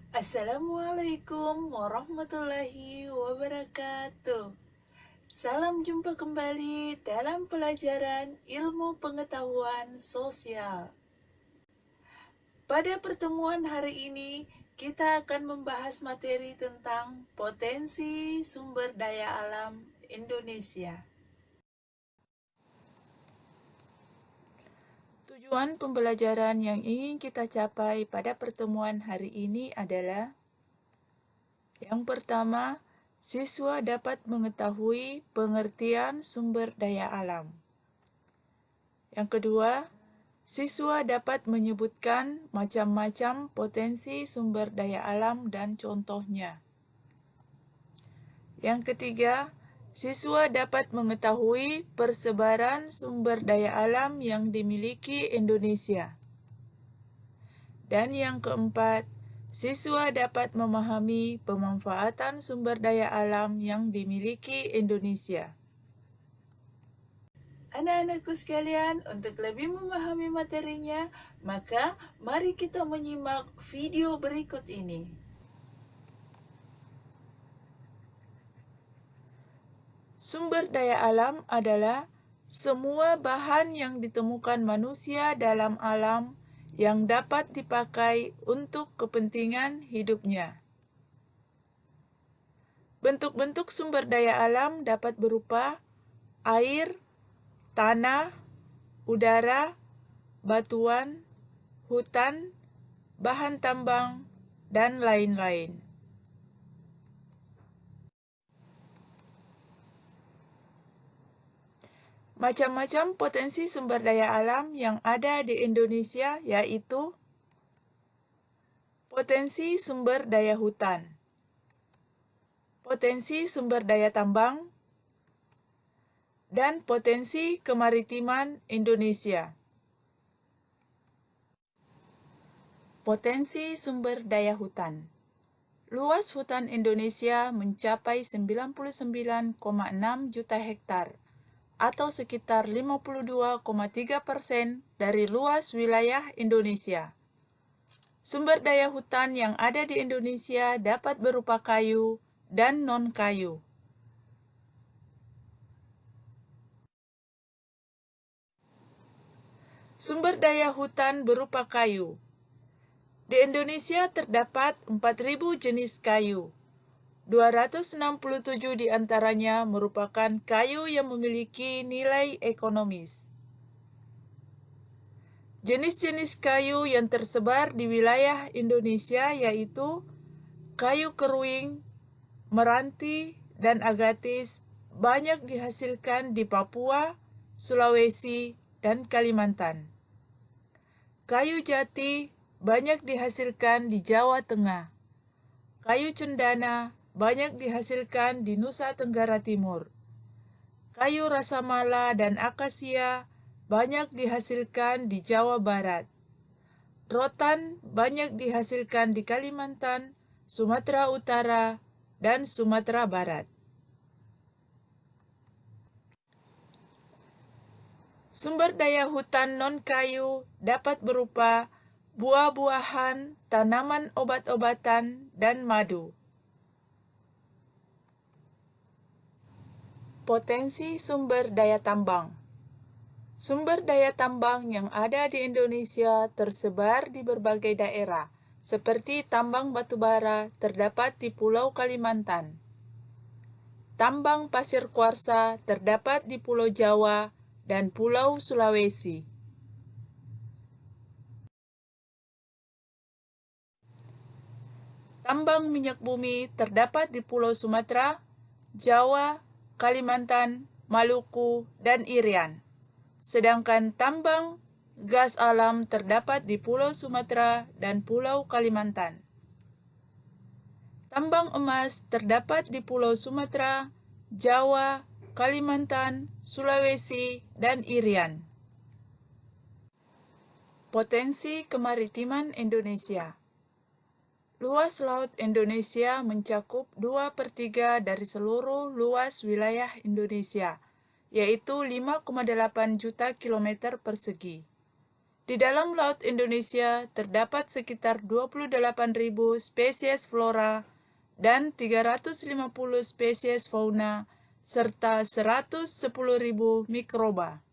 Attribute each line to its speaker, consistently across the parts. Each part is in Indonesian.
Speaker 1: Assalamualaikum warahmatullahi wabarakatuh. Salam jumpa kembali dalam pelajaran ilmu pengetahuan sosial. Pada pertemuan hari ini, kita akan membahas materi tentang potensi sumber daya alam Indonesia. Tujuan pembelajaran yang ingin kita capai pada pertemuan hari ini adalah: yang pertama, siswa dapat mengetahui pengertian sumber daya alam. Yang kedua, siswa dapat menyebutkan macam-macam potensi sumber daya alam dan contohnya. Yang ketiga, siswa dapat mengetahui persebaran sumber daya alam yang dimiliki Indonesia. Dan yang keempat, siswa dapat memahami pemanfaatan sumber daya alam yang dimiliki Indonesia. Anak-anakku sekalian, untuk lebih memahami materinya, maka mari kita menyimak video berikut ini. Sumber daya alam adalah semua bahan yang ditemukan manusia dalam alam yang dapat dipakai untuk kepentingan hidupnya. Bentuk-bentuk sumber daya alam dapat berupa air, tanah, udara, batuan, hutan, bahan tambang, dan lain-lain. Macam-macam potensi sumber daya alam yang ada di Indonesia yaitu potensi sumber daya hutan, potensi sumber daya tambang, dan potensi kemaritiman Indonesia. Potensi sumber daya hutan. Luas hutan Indonesia mencapai 99,6 juta hektar, atau sekitar 52,3% dari luas wilayah Indonesia. Sumber daya hutan yang ada di Indonesia dapat berupa kayu dan non-kayu. Sumber daya hutan berupa kayu. Di Indonesia terdapat 4.000 jenis kayu. 267 diantaranya merupakan kayu yang memiliki nilai ekonomis. Jenis-jenis kayu yang tersebar di wilayah Indonesia yaitu kayu keruing, meranti, dan agatis banyak dihasilkan di Papua, Sulawesi, dan Kalimantan. Kayu jati banyak dihasilkan di Jawa Tengah. Kayu cendana banyak dihasilkan di Nusa Tenggara Timur. Kayu rasamala dan akasia banyak dihasilkan di Jawa Barat. Rotan banyak dihasilkan di Kalimantan, Sumatera Utara, dan Sumatera Barat. Sumber daya hutan non-kayu dapat berupa buah-buahan, tanaman obat-obatan, dan madu. Potensi sumber daya tambang. Sumber daya tambang yang ada di Indonesia tersebar di berbagai daerah, seperti tambang batubara terdapat di Pulau Kalimantan. Tambang pasir kuarsa terdapat di Pulau Jawa dan Pulau Sulawesi. Tambang minyak bumi terdapat di Pulau Sumatera, Jawa, Kalimantan, Maluku, dan Irian. Sedangkan tambang gas alam terdapat di Pulau Sumatera dan Pulau Kalimantan. Tambang emas terdapat di Pulau Sumatera, Jawa, Kalimantan, Sulawesi, dan Irian. Potensi kemaritiman Indonesia. Luas laut Indonesia mencakup 2/3 dari seluruh luas wilayah Indonesia, yaitu 5,8 juta kilometer persegi. Di dalam Laut Indonesia terdapat sekitar 28.000 spesies flora dan 350 spesies fauna, serta 110.000 mikroba.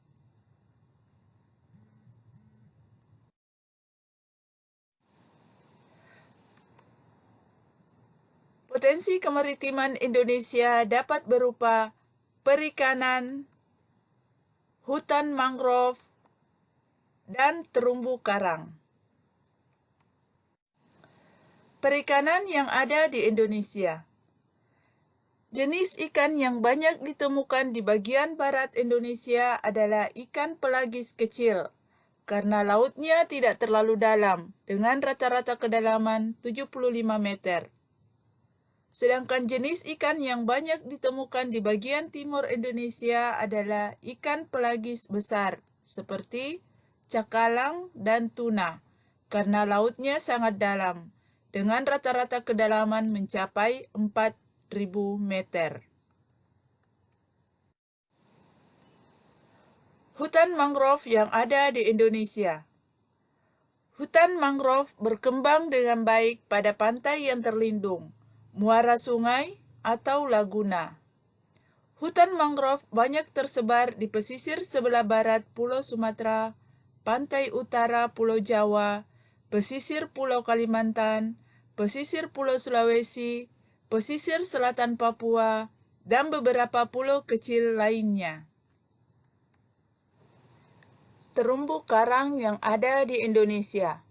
Speaker 1: Potensi kemaritiman Indonesia dapat berupa perikanan, hutan mangrove, dan terumbu karang. Perikanan yang ada di Indonesia. Jenis ikan yang banyak ditemukan di bagian barat Indonesia adalah ikan pelagis kecil, karena lautnya tidak terlalu dalam, dengan rata-rata kedalaman 75 meter. Sedangkan jenis ikan yang banyak ditemukan di bagian timur Indonesia adalah ikan pelagis besar, seperti cakalang dan tuna, karena lautnya sangat dalam, dengan rata-rata kedalaman mencapai 4.000 meter. Hutan mangrove yang ada di Indonesia. Hutan mangrove berkembang dengan baik pada pantai yang terlindung, muara sungai, atau laguna. Hutan mangrove banyak tersebar di pesisir sebelah barat Pulau Sumatera, pantai utara Pulau Jawa, pesisir Pulau Kalimantan, pesisir Pulau Sulawesi, pesisir selatan Papua, dan beberapa pulau kecil lainnya. Terumbu karang yang ada di Indonesia.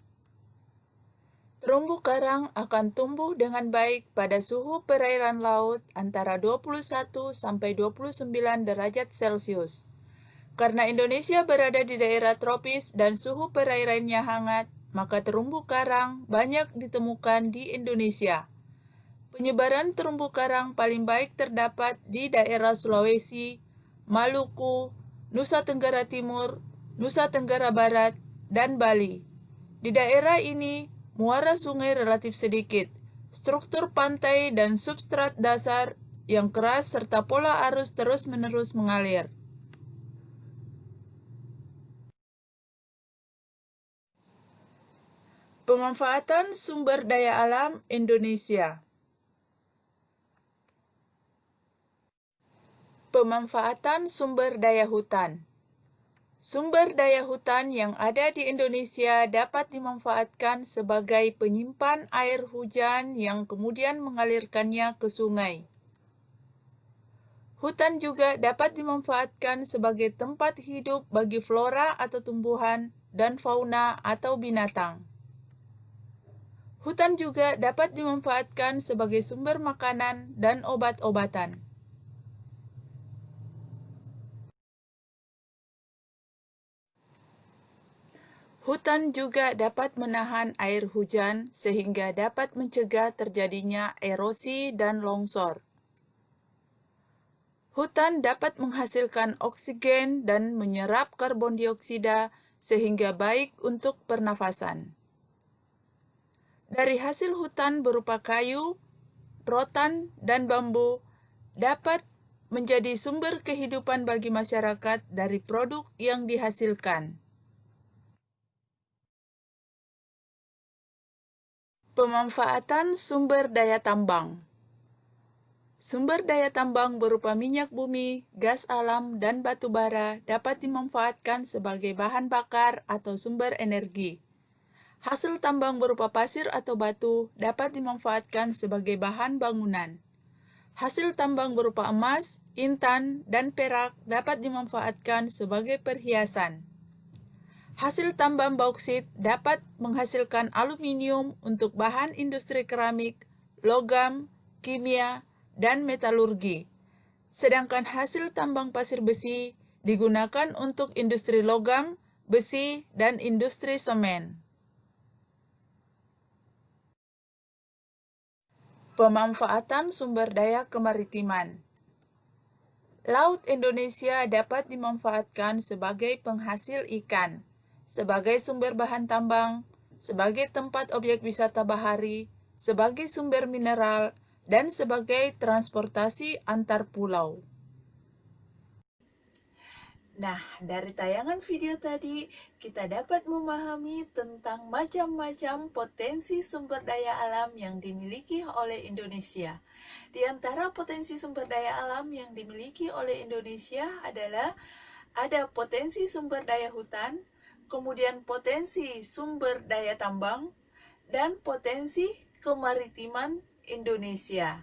Speaker 1: Terumbu karang akan tumbuh dengan baik pada suhu perairan laut antara 21 sampai 29 derajat Celcius. Karena Indonesia berada di daerah tropis dan suhu perairannya hangat, maka terumbu karang banyak ditemukan di Indonesia. Penyebaran terumbu karang paling baik terdapat di daerah Sulawesi, Maluku, Nusa Tenggara Timur, Nusa Tenggara Barat, dan Bali. Di daerah ini, muara sungai relatif sedikit, struktur pantai dan substrat dasar yang keras serta pola arus terus-menerus mengalir. Pemanfaatan sumber daya alam Indonesia. Pemanfaatan sumber daya hutan. Sumber daya hutan yang ada di Indonesia dapat dimanfaatkan sebagai penyimpan air hujan yang kemudian mengalirkannya ke sungai. Hutan juga dapat dimanfaatkan sebagai tempat hidup bagi flora atau tumbuhan dan fauna atau binatang. Hutan juga dapat dimanfaatkan sebagai sumber makanan dan obat-obatan. Hutan juga dapat menahan air hujan sehingga dapat mencegah terjadinya erosi dan longsor. Hutan dapat menghasilkan oksigen dan menyerap karbon dioksida sehingga baik untuk pernafasan. Dari hasil hutan berupa kayu, rotan, dan bambu dapat menjadi sumber kehidupan bagi masyarakat dari produk yang dihasilkan. Pemanfaatan sumber daya tambang. Sumber daya tambang berupa minyak bumi, gas alam, dan batu bara dapat dimanfaatkan sebagai bahan bakar atau sumber energi. Hasil tambang berupa pasir atau batu dapat dimanfaatkan sebagai bahan bangunan. Hasil tambang berupa emas, intan, dan perak dapat dimanfaatkan sebagai perhiasan. Hasil tambang bauksit dapat menghasilkan aluminium untuk bahan industri keramik, logam, kimia, dan metalurgi. Sedangkan hasil tambang pasir besi digunakan untuk industri logam, besi, dan industri semen. Pemanfaatan sumber daya kemaritiman. Laut Indonesia dapat dimanfaatkan sebagai penghasil ikan, sebagai sumber bahan tambang, sebagai tempat objek wisata bahari, sebagai sumber mineral, dan sebagai transportasi antar pulau. Nah, dari tayangan video tadi, kita dapat memahami tentang macam-macam potensi sumber daya alam yang dimiliki oleh Indonesia. Di antara potensi sumber daya alam yang dimiliki oleh Indonesia adalah ada potensi sumber daya hutan, kemudian potensi sumber daya tambang, dan potensi kemaritiman Indonesia.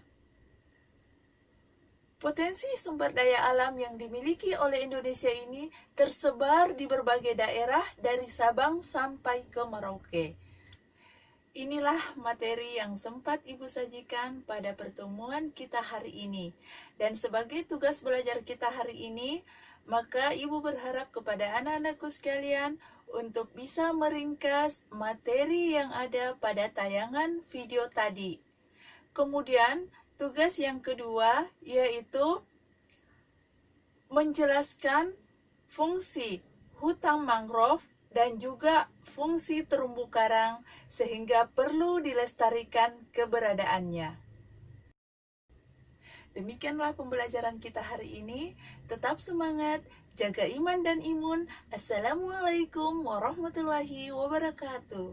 Speaker 1: Potensi sumber daya alam yang dimiliki oleh Indonesia ini tersebar di berbagai daerah dari Sabang sampai ke Merauke. Inilah materi yang sempat Ibu sajikan pada pertemuan kita hari ini. Dan sebagai tugas belajar kita hari ini, maka Ibu berharap kepada anak-anakku sekalian untuk bisa meringkas materi yang ada pada tayangan video tadi. Kemudian, tugas yang kedua yaitu menjelaskan fungsi hutan mangrove dan juga fungsi terumbu karang sehingga perlu dilestarikan keberadaannya. Demikianlah pembelajaran kita hari ini. Tetap semangat, jaga iman dan imun. Assalamualaikum warahmatullahi wabarakatuh.